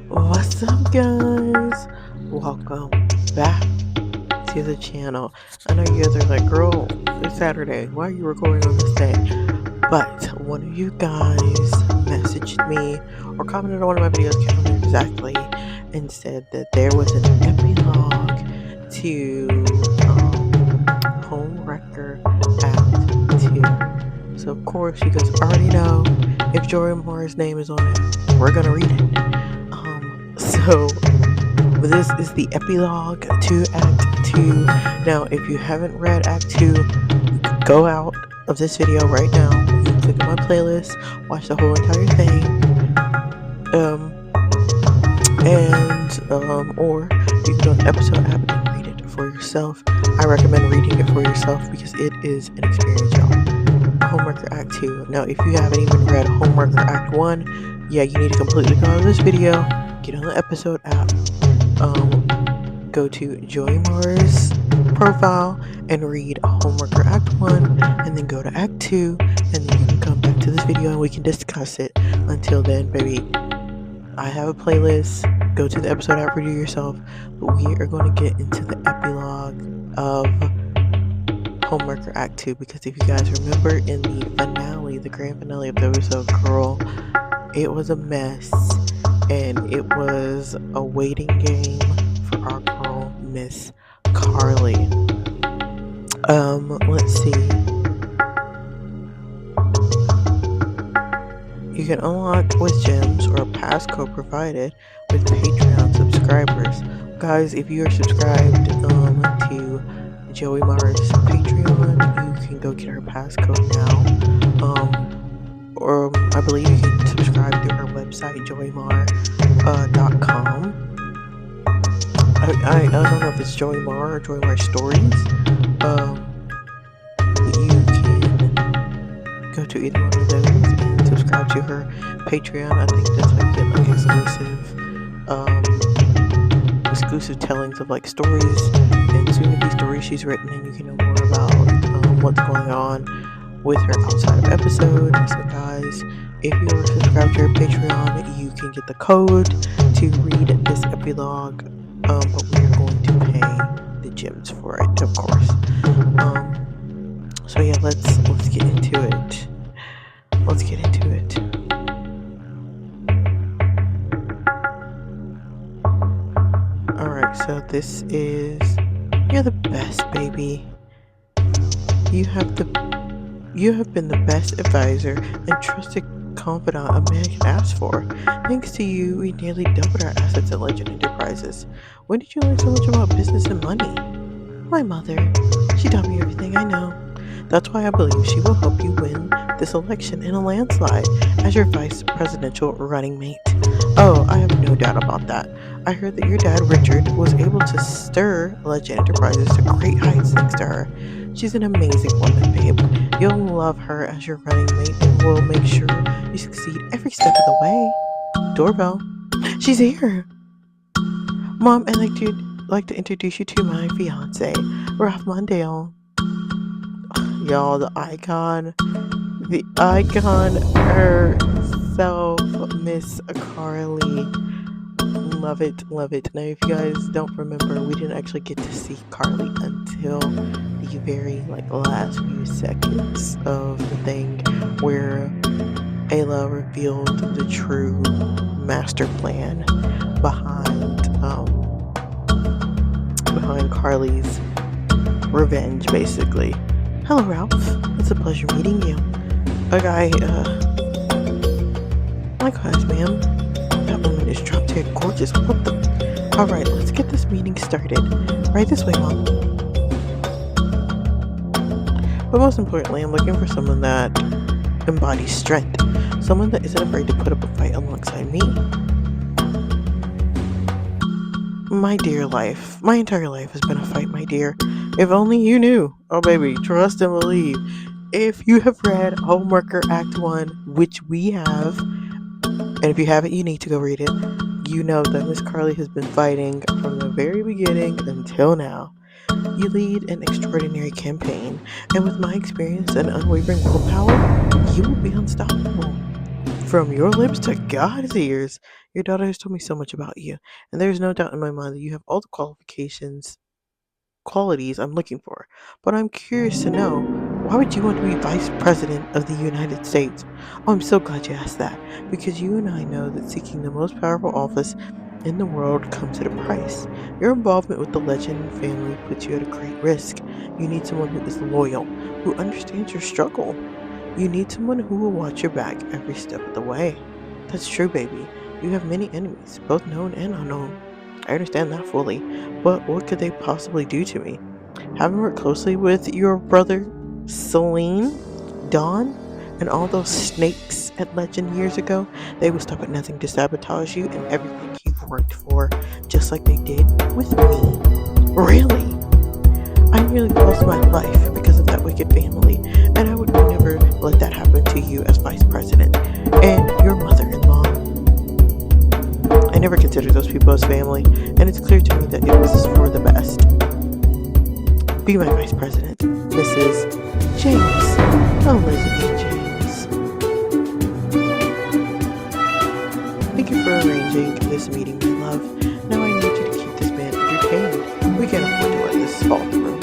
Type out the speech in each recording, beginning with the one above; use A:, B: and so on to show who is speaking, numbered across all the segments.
A: What's up, guys? Welcome back to the channel. I know you guys are like, girl, it's Saturday. Why are you recording on this day? But one of you guys messaged me or commented on one of my videos, can't remember exactly, and said that there was an epilogue to Homewrecker Act 2. So, of course, you guys already know if Jory Moore's name is on it, we're gonna read it. So this is the epilogue to Act 2. Now, if you haven't read Act 2, go out of this video right now. You can click on my playlist, watch the whole entire thing, or you can go to the episode app and read it for yourself. I recommend reading it for yourself because it is an experience, y'all. Homewrecker Act 2. Now, if you haven't even read Homewrecker Act 1, yeah, you need to completely go out of this video, get on the episode app, go to Joey Mars' profile and read Homewrecker Act 1, and then go to Act 2, and then you can come back to this video and we can discuss it. Until then, baby, I have a playlist. Go to the episode app, read it yourself. But we are going to get into the epilogue of Homewrecker Act 2, because if you guys remember in the finale, the grand finale of the episode, girl, it was a mess, and it was a waiting game for our girl, Miss Carly. Let's see. You can unlock with gems or a passcode provided with Patreon subscribers. Guys, if you are subscribed to Joey Mars' Patreon, you can go get her passcode now. Or I believe you can subscribe through her website, joeymar.com. I don't know if it's Joey Mar or Joey Mar Stories. You can go to either one of those and subscribe to her Patreon. I think that's how you get like exclusive tellings of like stories and soon to be stories she's written, and you can know more about what's going on with her outside of episode. So guys, if you are subscribed to her Patreon, you can get the code to read this epilogue, but we are going to pay the gems for it, of course. So yeah, let's get into it. Let's get into it. Alright, so this is, you're the best, baby. You have been the best advisor and trusted confidant a man can ask for. Thanks to you, we nearly doubled our assets at Legend Enterprises. When did you learn so much about business and money? My mother. She taught me everything I know. That's why I believe she will help you win this election in a landslide as your vice presidential running mate. Oh, I have no doubt about that. I heard that your dad, Richard, was able to stir Legend Enterprises to great heights thanks to her. She's an amazing woman, babe. You'll love her as your running mate and will make sure you succeed every step of the way. Doorbell. She's here. Mom, I'd like to introduce you to my fiance, Ralph Mondale. Y'all, the icon herself, Miss Carly. Love it. Now, if you guys don't remember, we didn't actually get to see Carly until the very last few seconds of the thing, where Ayla revealed the true master plan behind Carly's revenge, basically. Hello, Ralph. It's a pleasure meeting you. Likewise, ma'am. That woman is drop dead gorgeous. What the? Alright, let's get this meeting started. Right this way, Mom. But most importantly, I'm looking for someone that embodies strength. Someone that isn't afraid to put up a fight alongside me. My entire life has been a fight, my dear. If only you knew. Oh, baby, trust and believe. If you have read Homewrecker Act 1, which we have, and if you haven't, you need to go read it, you know that Miss Carly has been fighting from the very beginning until now. You lead an extraordinary campaign, and with my experience and unwavering willpower, you will be unstoppable. From your lips to God's ears, your daughter has told me so much about you, and there is no doubt in my mind that you have all the qualities I'm looking for. But I'm curious to know, why would you want to be Vice President of the United States? Oh, I'm so glad you asked that, because you and I know that seeking the most powerful office in the world comes at a price. Your involvement with the Legend family puts you at a great risk. You need someone who is loyal, who understands your struggle. You need someone who will watch your back every step of the way. That's true, baby. You have many enemies, both known and unknown. I understand that fully, but what could they possibly do to me? Having worked closely with your brother, Celine, Don, and all those snakes at Legend years ago, they would stop at nothing to sabotage you and everything you've worked for, just like they did with me. Really? I nearly lost my life because of that wicked family, and I would never let that happen to you as vice president and your mother-in-law. I never considered those people as family, and it's clear to me that it was for the best. Be my vice president, Mrs. James, Elizabeth James. Thank you for arranging this meeting, my love. Now I need you to keep this man entertained. We can't afford to let this fall through.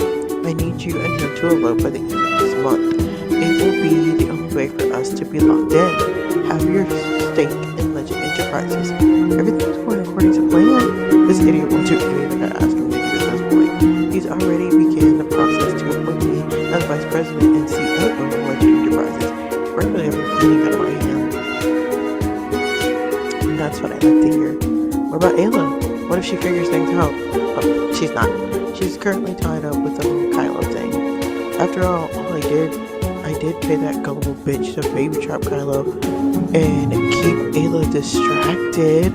A: I need you and him to elope by the end of this month. It will be the only way for us to be locked in. Have your stake in Legend Enterprises. Everything's going according to plan. This idiot won't do anything I ask him to do at this point. He's already began the process to appoint me as Vice President and CEO of Legend Enterprises. Frankly, everything out of my hand. And that's what I like to hear. What about Ayla? What if she figures things out? Oh, she's not. She's currently tied up with the whole Kylo thing. After all I did pay that gullible bitch to baby trap Kylo and keep Ayla distracted.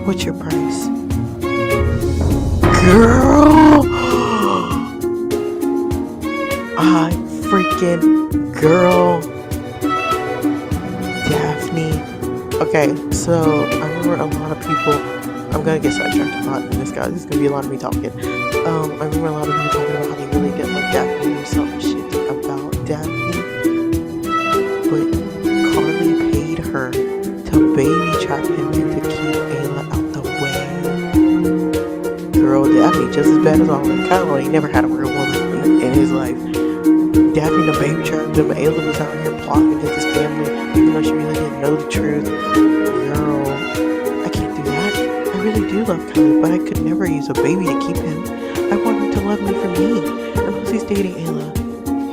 A: What's your price? Girl! Girl. Daphne. Okay, so I remember a lot of people, I'm gonna get sidetracked a lot in this, guys. This is gonna be a lot of me talking. I remember a lot of people talking about how they really didn't like Daphne or some shit about Daphne. But Carly paid her to baby trap him and to keep Ayla out the way. Girl, Daphne just as bad as all of them. Kylo ain't never had a real woman in his life. Daphne the baby trapped him. Ayla was out here plotting against his family, even though she really didn't know the truth. Girl, I can't do that. I really do love Kylo, but I could never use a baby to keep him. I want him to love me for me. And plus he's dating Ayla.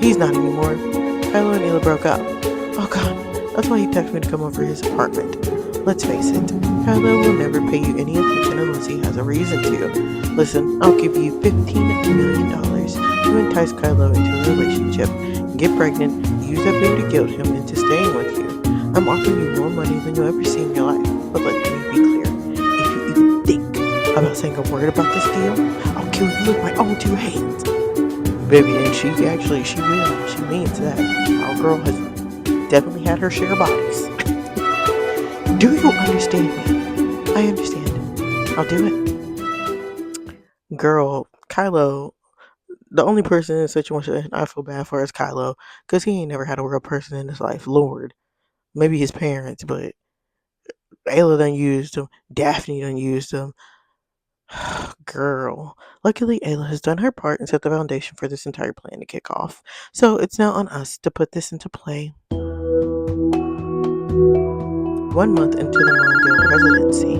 A: He's not anymore. Kylo and Ayla broke up. Oh god, that's why he texted me to come over to his apartment. Let's face it, Kylo will never pay you any attention unless he has a reason to. Listen, I'll give you $15 million to entice Kylo into a relationship, get pregnant, use that baby to guilt him into staying with you. I'm offering you more money than you'll ever see in your life, but let me be clear. If you even think about saying a word about this deal, I'll kill you with my own two hands. Baby, and she will. She means that. Our girl has definitely had her share of bodies. Do you understand me? I understand. I'll do it. Girl, Kylo, the only person in this situation I feel bad for is Kylo, because he ain't never had a real person in his life. Lord. Maybe his parents, but Ayla done used him. Daphne done used him. Girl. Luckily, Ayla has done her part and set the foundation for this entire plan to kick off. So it's now on us to put this into play. 1 month into the Mondale presidency.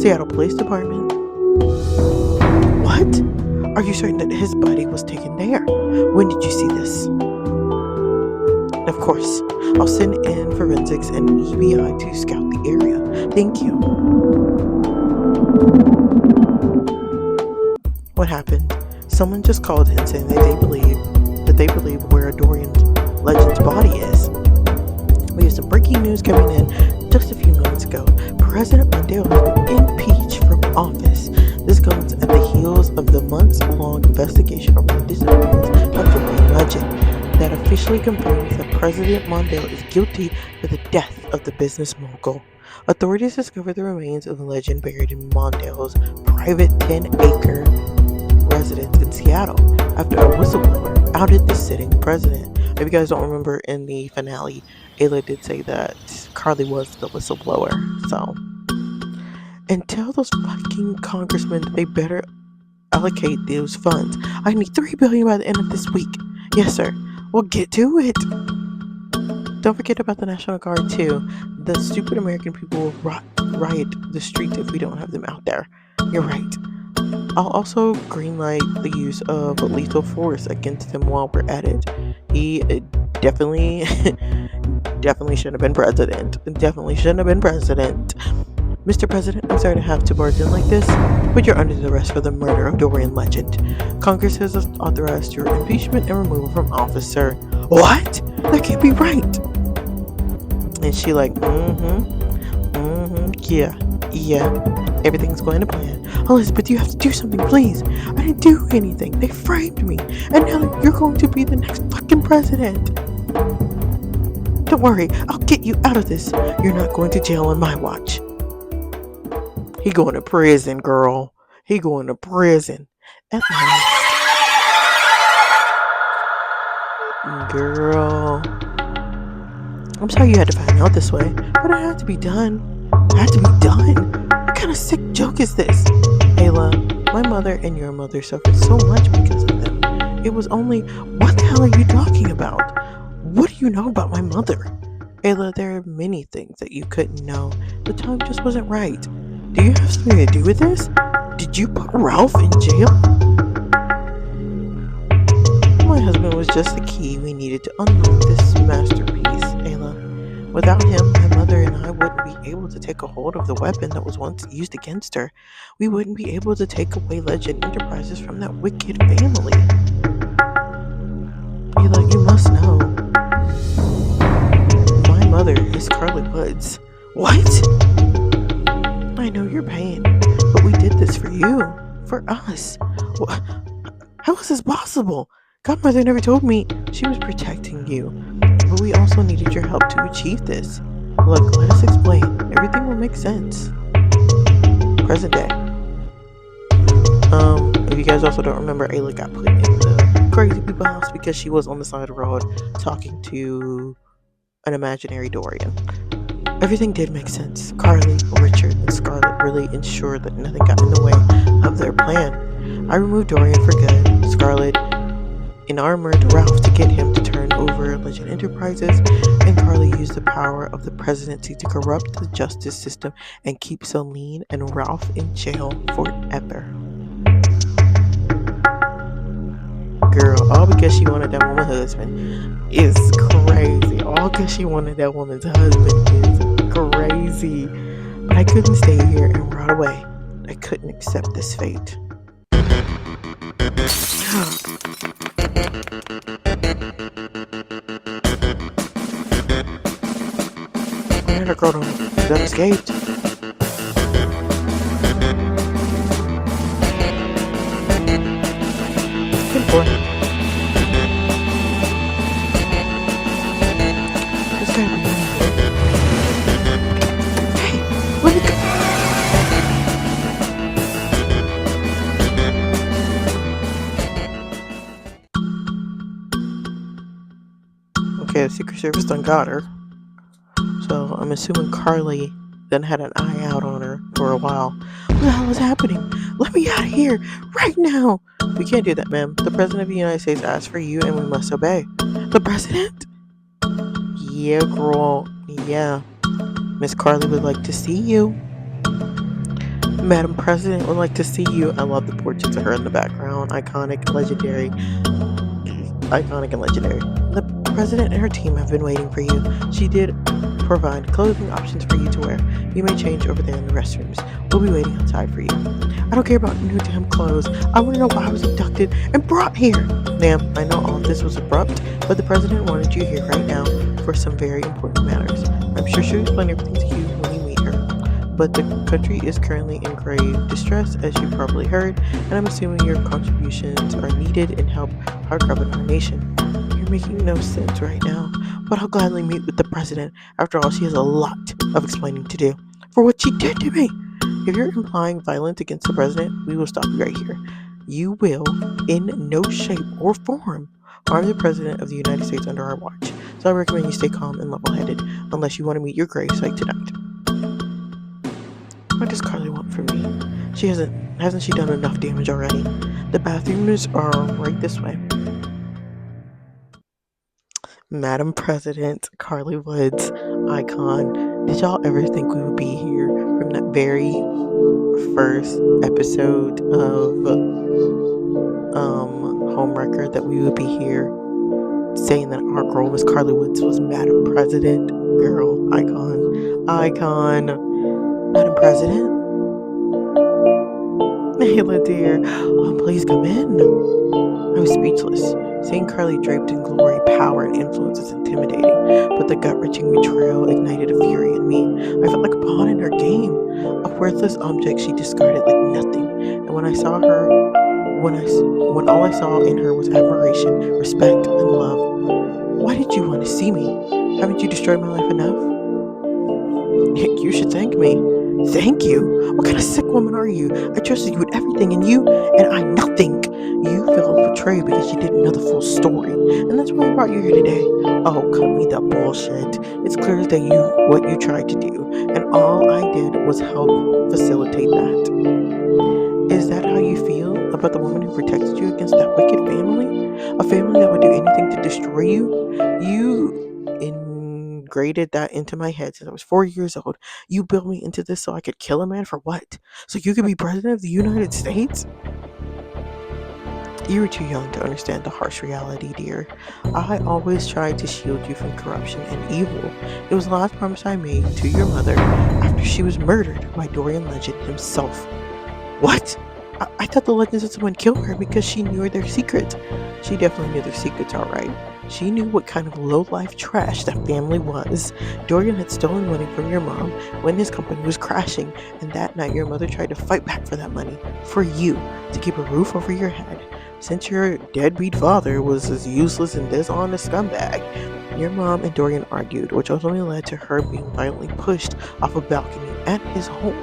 A: Seattle Police Department. What? Are you certain that his body was taken there? When did you see this? Of course, I'll send in forensics and EBI to scout the area. Thank you. What happened? Someone just called in saying that they believe where a Dorian Legend's body is. We have some breaking news coming in just a few minutes ago. President Mondale has been impeached from office. This comes at the heels of the months-long investigation over the disappearance of Dorian Legend that officially confirms that President Mondale is guilty for the death of the business mogul. Authorities discovered the remains of the Legend buried in Mondale's private 10-acre presidents in Seattle after a whistleblower outed the sitting president. If you guys don't remember, in the finale, Ayla did say that Carly was the whistleblower. So, and tell those fucking congressmen that they better allocate those funds. I need $3 billion by the end of this week. Yes, sir. Well, get to it. Don't forget about the National Guard, too. The stupid American people will riot the streets if we don't have them out there. You're right. I'll also greenlight the use of lethal force against him while we're at it. He definitely, definitely shouldn't have been president. Definitely shouldn't have been president. Mr. President, I'm sorry to have to barge in like this, but you're under arrest for the murder of Dorian Legend. Congress has authorized your impeachment and removal from office, sir. What? That can't be right. And she like, yeah, everything's going to plan. Elizabeth, you have to do something, please. I didn't do anything. They framed me. And now you're going to be the next fucking president. Don't worry, I'll get you out of this. You're not going to jail on my watch. He going to prison, girl. He going to prison. At last. Girl. I'm sorry you had to find out this way, but it had to be done. It had to be done. What kind of sick joke is this? Ayla, my mother and your mother suffered so much because of them. It was only, what the hell are you talking about? What do you know about my mother? Ayla, there are many things that you couldn't know. The time just wasn't right. Do you have something to do with this? Did you put Ralph in jail? My husband was just the key we needed to unlock this masterpiece, Ayla. Without him, my mother and I wouldn't be able to take a hold of the weapon that was once used against her. We wouldn't be able to take away Legend Enterprises from that wicked family. Ayla, you must know. My mother is Carly Woods. What? I know your pain, but we did this for you. For us. How is this possible? Godmother never told me she was protecting you, but we also needed your help to achieve this. Look, let us explain. Everything will make sense. Present day. If you guys also don't remember, Ayla got put in the crazy people house because she was on the side of the road talking to an imaginary Dorian. Everything did make sense. Carly, Richard, and Scarlett really ensured that nothing got in the way of their plan. I removed Dorian for good. Scarlett armored Ralph to get him to turn over Legend Enterprises, and Carly used the power of the presidency to corrupt the justice system and keep Celine and Ralph in jail forever. Girl, all because she wanted that woman's husband is crazy. All because she wanted that woman's husband is crazy. But I couldn't stay here and rot away. I couldn't accept this fate. I had a girl that escaped. Good boy. This guy be Hey, let me go. Okay, the Secret Service done got her. So I'm assuming Carly then had an eye out on her for a while. What the hell is happening? Let me out of here right now. We can't do that, ma'am. The President of the United States asked for you and we must obey. The President? Yeah, girl. Yeah. Miss Carly would like to see you. Madam President would like to see you. I love the portraits of her in the background. Iconic, legendary. Iconic and legendary. The President and her team have been waiting for you. She did provide clothing options for you to wear. You may change over there in the restrooms. We'll be waiting outside for you. I don't care about new damn clothes. I want to know why I was abducted and brought here. Ma'am, I know all of this was abrupt, but the President wanted you here right now for some very important matters. I'm sure she'll explain everything to you when you meet her. But the country is currently in grave distress, as you probably heard, and I'm assuming your contributions are needed in help our govern our nation. You're making no sense right now, but I'll gladly meet with the President. After all, she has a lot of explaining to do for what she did to me. If you're implying violence against the President, we will stop you right here. You will, in no shape or form, harm the President of the United States under our watch. So I recommend you stay calm and level-headed, unless you want to meet your gravesite tonight. What does Carly want from me? Hasn't she done enough damage already? The bathrooms are right this way. Madam President, Carly Woods, icon. Did y'all ever think we would be here from that very first episode of Homewrecker, that we would be here saying that our girl Miss Carly Woods was Madam President? Girl, icon, Madam President. Ayla dear, please come in. I was speechless. Seeing Carly draped in glory, power, and influence is intimidating, but the gut-wrenching betrayal ignited a fury in me. I felt like a pawn in her game, a worthless object she discarded like nothing. And when I saw her, when all I saw in her was admiration, respect, and love. Why did you want to see me? Haven't you destroyed my life enough? You should thank me. Thank you? What kind of sick woman are you? I trusted you with everything, and I nothing. You felt betrayed because you didn't know the full story, and that's why I brought you here today. Oh, cut me that bullshit. It's clear as day what you tried to do, and all I did was help facilitate that. Is that how you feel about the woman who protected you against that wicked family? A family that would do anything to destroy you? You ingrained that into my head since I was 4 years old. You built me into this so I could kill a man for what? So you could be president of the United States? You were too young to understand the harsh reality, dear. I always tried to shield you from corruption and evil. It was the last promise I made to your mother after she was murdered by Dorian Legend himself. What? I thought the Legends said someone killed her because she knew their secrets. She definitely knew their secrets, alright. She knew what kind of low-life trash that family was. Dorian had stolen money from your mom when his company was crashing, and that night your mother tried to fight back for that money, for you, to keep a roof over your head. Since your deadbeat father was as useless and dishonest scumbag, your mom and Dorian argued, which ultimately led to her being violently pushed off a balcony at his home.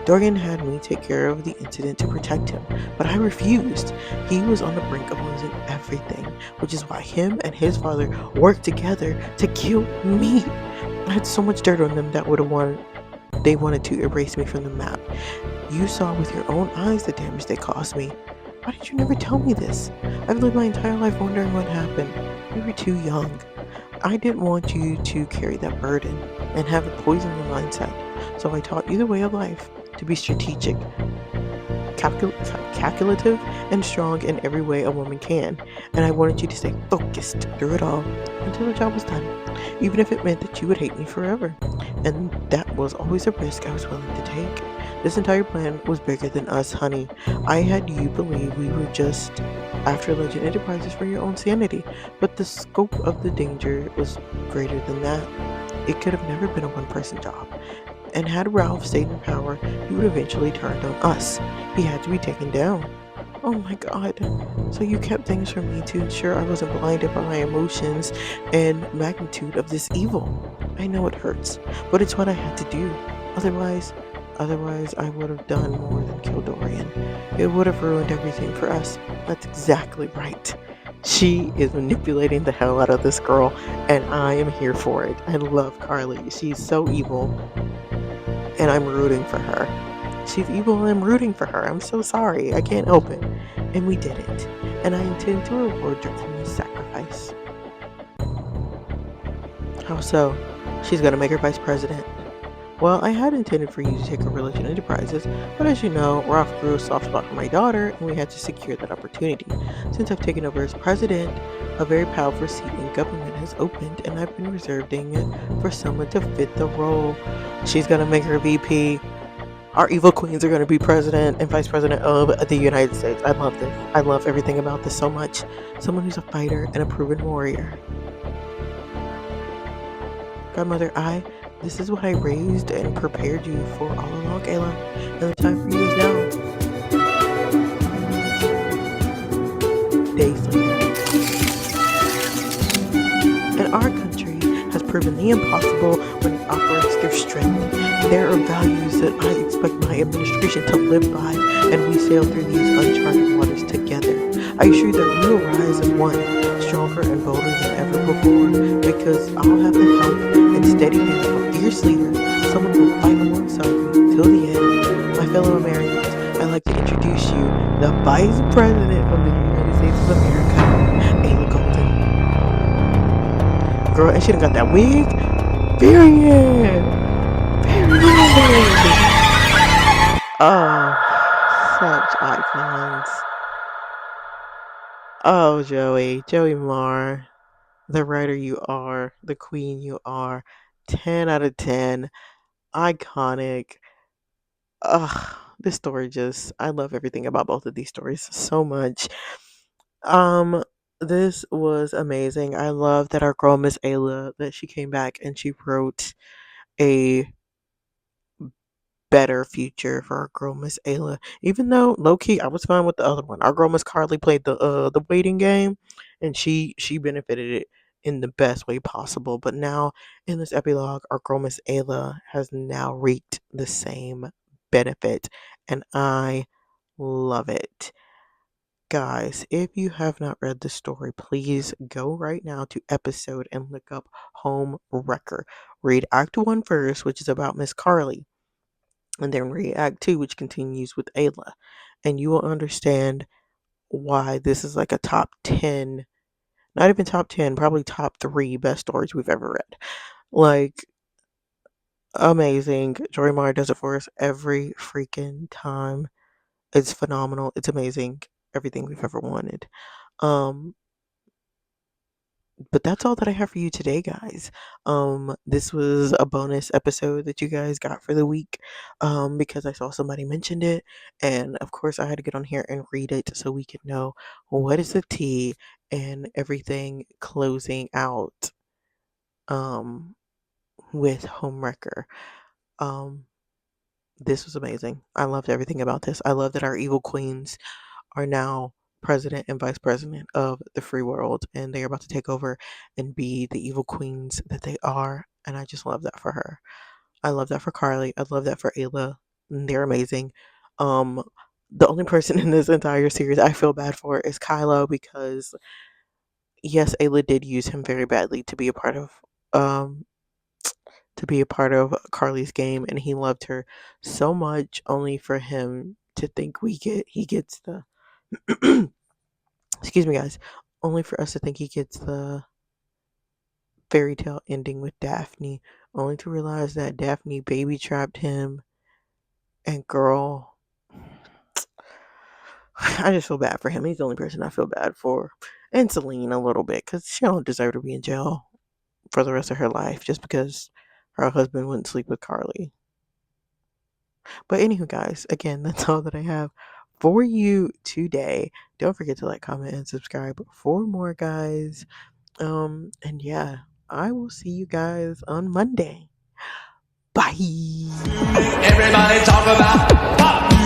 A: Dorian had me take care of the incident to protect him, but I refused. He was on the brink of losing everything, which is why him and his father worked together to kill me. I had so much dirt on them that they wanted to erase me from the map. You saw with your own eyes the damage they caused me. Why did you never tell me this? I've lived my entire life wondering what happened. We were too young. I didn't want you to carry that burden and have it poison your mindset. So I taught you the way of life, to be strategic, calculative, and strong in every way a woman can. And I wanted you to stay focused through it all until the job was done, even if it meant that you would hate me forever. And that was always a risk I was willing to take. This entire plan was bigger than us, honey. I had you believe we were just after Legend Enterprises for your own sanity, but the scope of the danger was greater than that. It could have never been a one-person job. And had Ralph stayed in power, he would eventually turn on us. He had to be taken down. Oh my god. So you kept things from me to ensure I wasn't blinded by my emotions and magnitude of this evil. I know it hurts, but it's what I had to do. Otherwise I would have done more than kill Dorian. It would have ruined everything for us. That's exactly right. She is manipulating the hell out of this girl, and I am here for it. I love Carly. She's so evil, and I'm rooting for her. She's evil and I'm rooting for her. I'm so sorry. I can't help it. And we did it. And I intend to reward your endless sacrifice. How so? She's gonna make her vice president. Well, I had intended for you to take over Legend Enterprises, but as you know, Ralph grew a soft spot for my daughter, and we had to secure that opportunity. Since I've taken over as president, a very powerful seat in government has opened, and I've been reserving it for someone to fit the role. She's gonna make her VP. Our evil queens are gonna be president and vice president of the United States. I love this. I love everything about this so much. Someone who's a fighter and a proven warrior. Godmother, this is what I raised and prepared you for all along, Ayla, and the time for you is now. Days later. And our country has proven the impossible when it operates through strength. There are values that I expect my administration to live by, and we sail through these uncharted waters I assure you that we will rise one, stronger and bolder than ever before, because I'll have the help and steady hand of a fierce leader, someone who will fight alongside me till the end. My fellow Americans, I'd like to introduce you the Vice President of the United States of America, Ayla Golden. Girl, and she done got that wig. Period. Period. Oh, such icons. Oh, Joey Marr, the writer you are, the queen you are, 10 out of 10, iconic. Ugh, this story just, I love everything about both of these stories so much. Um, this was amazing. I love that our girl Miss Ayla, that she came back and she wrote a better future for our girl Miss Ayla. Even though low key I was fine with the other one. Our girl Miss Carly played the waiting game, and she benefited it in the best way possible. But now in this epilogue, our girl Miss Ayla has now reaped the same benefit, and I love it. Guys, if you have not read the story, please go right now to episode and look up Home Wrecker. Read Act 1 first, which is about Miss Carly, and then read Act 2, which continues with Ayla. And you will understand why this is like a top 10, not even top 10, probably top 3 best stories we've ever read. Like, amazing. Jory Meyer does it for us every freaking time. It's phenomenal. It's amazing. Everything we've ever wanted. Um, but that's all that I have for you today, guys. This was a bonus episode that you guys got for the week, because I saw somebody mentioned it, and of course I had to get on here and read it so we can know what is the tea and everything closing out um with Homewrecker. Um, this was amazing. I loved everything about this. I love that our evil queens are now president and vice president of the free world, and they're about to take over and be the evil queens that they are. And I just love that for her. I love that for Carly. I love that for Ayla. They're amazing. Um, the only person in this entire series I feel bad for is Kylo, because yes, Ayla did use him very badly um to be a part of Carly's game, and he loved her so much only for him to think he gets the excuse me, guys, only for us to think he gets the fairy tale ending with Daphne, only to realize that Daphne baby trapped him. And girl, I just feel bad for him. He's the only person I feel bad for. And Celine a little bit, because she don't deserve to be in jail for the rest of her life just because her husband wouldn't sleep with Carly. But anywho, guys, again, that's all that I have for you today. Don't forget to like, comment, and subscribe for more, guys. And yeah, I will see you guys on Monday. Bye. Everybody talk about pop.